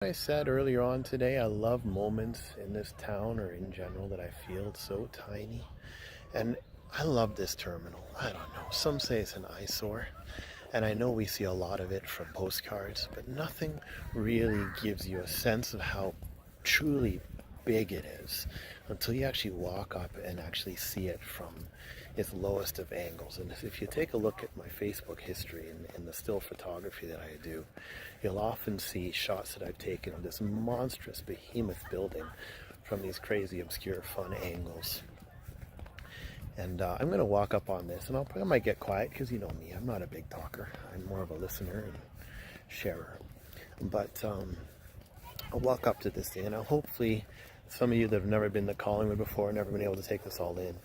I said earlier on today, I love moments in this town or in general that I feel so tiny. And I love this terminal. I don't know. Some say it's an eyesore. And I know we see a lot of it from postcards, but nothing really gives you a sense of how truly big it is until you actually walk up and actually see it from its lowest of angles. And if you take a look at my Facebook history and the still photography that I do, you'll often see shots that I've taken of this monstrous behemoth building from these crazy obscure fun angles. And I'm going to walk up on this, and I might get quiet because you know me, I'm not a big talker. I'm more of a listener and sharer. But I'll walk up to this thing, and hopefully some of you that have never been to Collingwood before, never been able to take this all in,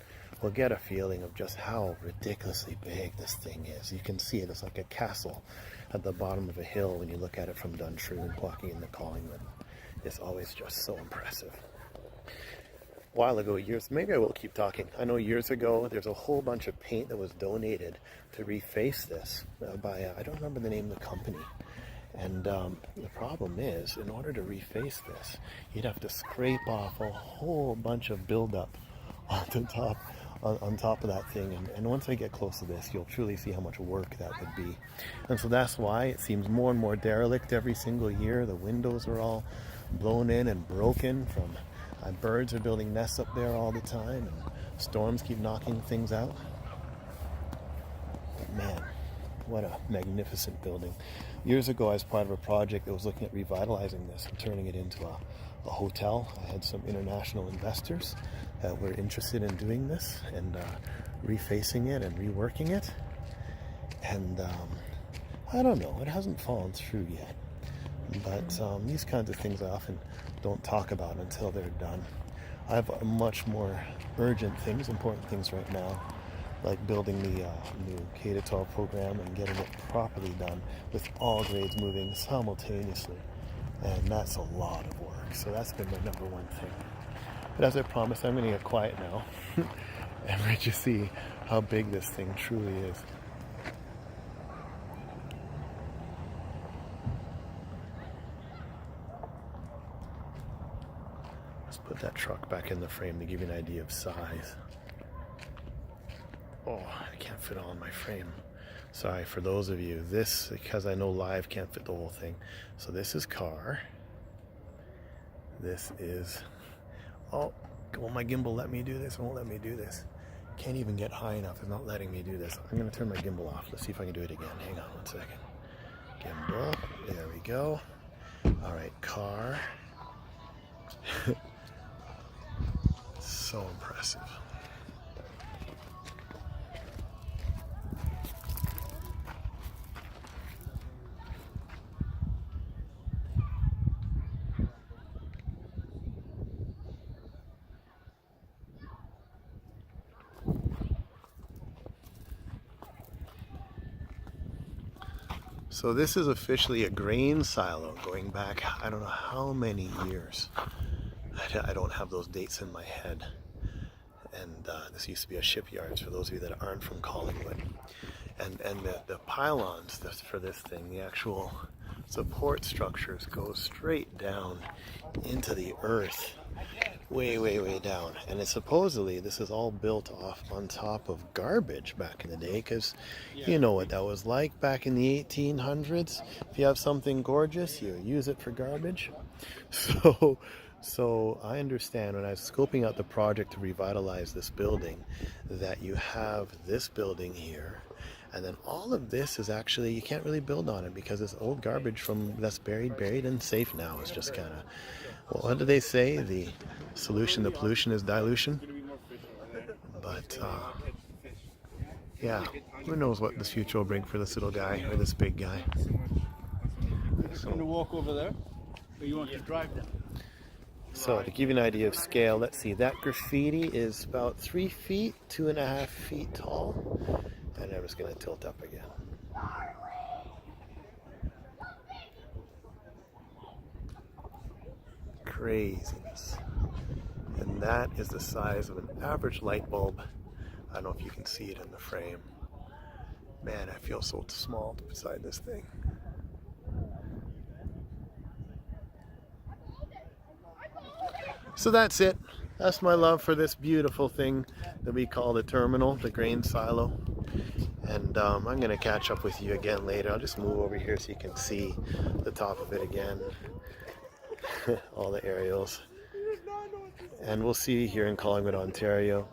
will get a feeling of just how ridiculously big this thing is. You can see it, it's like a castle at the bottom of a hill when you look at it from Duntroon walking into Collingwood. It's always just so impressive. While ago, maybe I will keep talking. I know years ago, there's a whole bunch of paint that was donated to reface this by, I don't remember the name of the company. And the problem is, in order to reface this, you'd have to scrape off a whole bunch of buildup on top of that thing. And once I get close to this, you'll truly see how much work that would be. And so that's why it seems more and more derelict every single year. The windows are all blown in and broken from birds are building nests up there all the time, and storms keep knocking things out. But man, what a magnificent building. Years ago, I was part of a project that was looking at revitalizing this and turning it into a hotel. I had some international investors that were interested in doing this and refacing it and reworking it. And I don't know, it hasn't fallen through yet. But these kinds of things I often don't talk about until they're done. I have much more urgent things, important things right now, like building the new K-12 program and getting it properly done with all grades moving simultaneously. And that's a lot of work. So that's been my number one thing. But as I promised, I'm going to get quiet now and let you see how big this thing truly is. Put that truck back in the frame to give you an idea of size. Oh, I can't fit it all in my frame. Sorry for those of you. This, because I know live can't fit the whole thing. So this is car. This is, oh, will my gimbal let me do this? It won't let me do this. Can't even get high enough. It's not letting me do this. I'm going to turn my gimbal off. Let's see if I can do it again. Hang on 1 second. Gimbal. There we go. All right, car. So impressive. So this is officially a grain silo going back I don't know how many years. I don't have those dates in my head. And this used to be a shipyard for those of you that aren't from Collingwood. And the pylons for this thing, the actual support structures go straight down into the earth. Way down. And it's supposedly this is all built off on top of garbage back in the day, because you know what that was like back in the 1800s. If you have something gorgeous, you use it for garbage. So I understand when I was scoping out the project to revitalize this building that you have this building here, and then all of this is actually, you can't really build on it because it's old garbage from that's buried and safe now. It's just kind of, well, what do they say? The solution to pollution is dilution. But yeah, who knows what the future will bring for this little guy or this big guy. So, going to walk over there, or you want to drive down? So to give you an idea of scale, let's see, that graffiti is about 3 feet, 2.5 feet tall. And I'm just going to tilt up again. Craziness. And that is the size of an average light bulb. I don't know if you can see it in the frame. Man, I feel so small beside this thing. So that's it. That's my love for this beautiful thing that we call the terminal, the grain silo. And I'm going to catch up with you again later. I'll just move over here so you can see the top of it again. All the aerials. And we'll see you here in Collingwood, Ontario.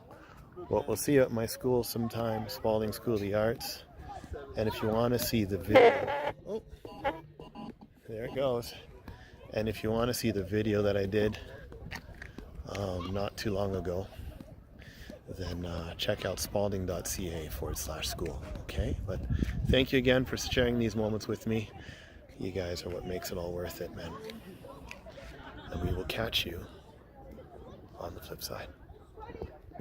Well, we'll see you at my school sometime, Spalding School of the Arts. And if you want to see the video... Oh, there it goes. And if you want to see the video that I did not too long ago, then check out spalding.ca/school. Okay, but thank you again for sharing these moments with me. You guys are what makes it all worth it, man. And we will catch you on the flip side.